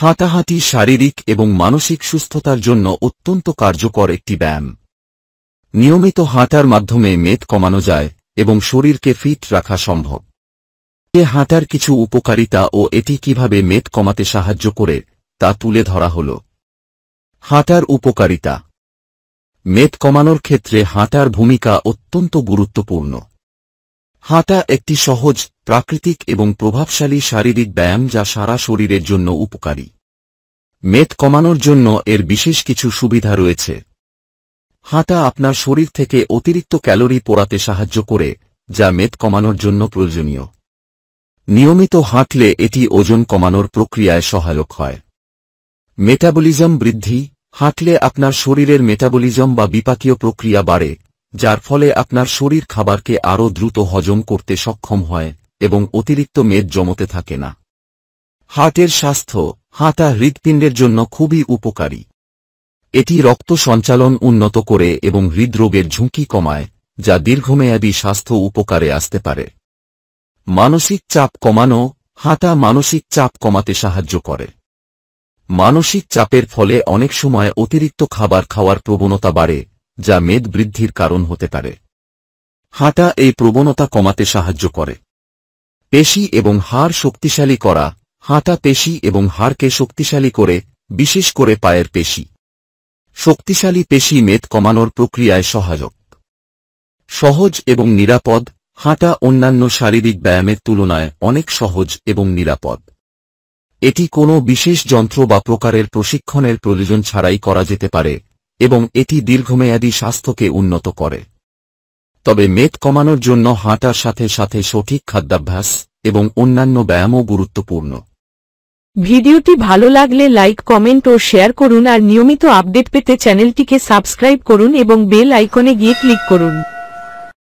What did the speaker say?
হাঁটাহাঁটি শারীরিক এবং মানসিক সুস্থতার জন্য অত্যন্ত কার্যকর একটি ব্যায়াম। নিয়মিত হাঁটার মাধ্যমে মেদ কমানো যায় এবং শরীরকে ফিট রাখা সম্ভব। হাঁটার কিছু উপকারিতা ও এটি কিভাবে মেদ কমাতে সাহায্য করে তা তুলে ধরা হল। হাঁটার উপকারিতা। মেদ কমানোর ক্ষেত্রে হাঁটার ভূমিকা অত্যন্ত গুরুত্বপূর্ণ। হাঁটা একটি সহজ, প্রাকৃতিক এবং প্রভাবশালী শারীরিক ব্যায়াম যা সারা শরীরের জন্য উপকারী। মেদ কমানোর জন্য এর বিশেষ কিছু সুবিধা রয়েছে। হাঁটা আপনার শরীর থেকে অতিরিক্ত ক্যালোরি পোড়াতে সাহায্য করে, যা মেদ কমানোর জন্য প্রয়োজনীয়। নিয়মিত হাঁটলে এটি ওজন কমানোর প্রক্রিয়ায় সহায়ক হয়। মেটাবলিজম বৃদ্ধি। হাঁটলে আপনার শরীরের মেটাবলিজম বা বিপাকীয় প্রক্রিয়া বাড়ে, যার ফলে আপনার শরীর খাবারকে আরও দ্রুত হজম করতে সক্ষম হয় এবং অতিরিক্ত মেদ জমতে থাকে না। হার্টের স্বাস্থ্য। হাঁটা হৃৎপিণ্ডের জন্য খুবই উপকারী। এটি রক্ত সঞ্চালন উন্নত করে এবং হৃদরোগের ঝুঁকি কমায়, যা দীর্ঘমেয়াদী স্বাস্থ্য উপকারে আসতে পারে। মানসিক চাপ কমানো। হাঁটা মানসিক চাপ কমাতে সাহায্য করে। মানসিক চাপের ফলে অনেক সময় অতিরিক্ত খাবার খাওয়ার প্রবণতা বাড়ে, যা মেদ বৃদ্ধির কারণ হতে পারে। হাঁটা এই প্রবণতা কমাতে সাহায্য করে। পেশি এবং হাড় শক্তিশালী করা। হাঁটা পেশি এবং হাড়কে শক্তিশালী করে, বিশেষ করে পায়ের পেশি। শক্তিশালী পেশি মেদ কমানোর প্রক্রিয়ায় সহায়ক। সহজ এবং নিরাপদ। হাঁটা অন্যান্য শারীরিক ব্যায়ামের তুলনায় অনেক সহজ এবং নিরাপদ। এটি কোনো বিশেষ যন্ত্র বা প্রকারের প্রশিক্ষণের প্রয়োজন ছাড়াই করা যেতে পারে এবং এটি দীর্ঘমেয়াদী স্বাস্থ্যকে উন্নত করে। তবে মেদ কমানোর জন্য হাঁটার সাথে সাথে সঠিক খাদ্যাভ্যাস এবং অন্যান্য ব্যায়ামও গুরুত্বপূর্ণ। ভিডিওটি ভালো লাগলে লাইক, কমেন্ট ও শেয়ার করুন আর নিয়মিত আপডেট পেতে চ্যানেলটিকে সাবস্ক্রাইব করুন এবং বেল আইকনে গিয়ে ক্লিক করুন।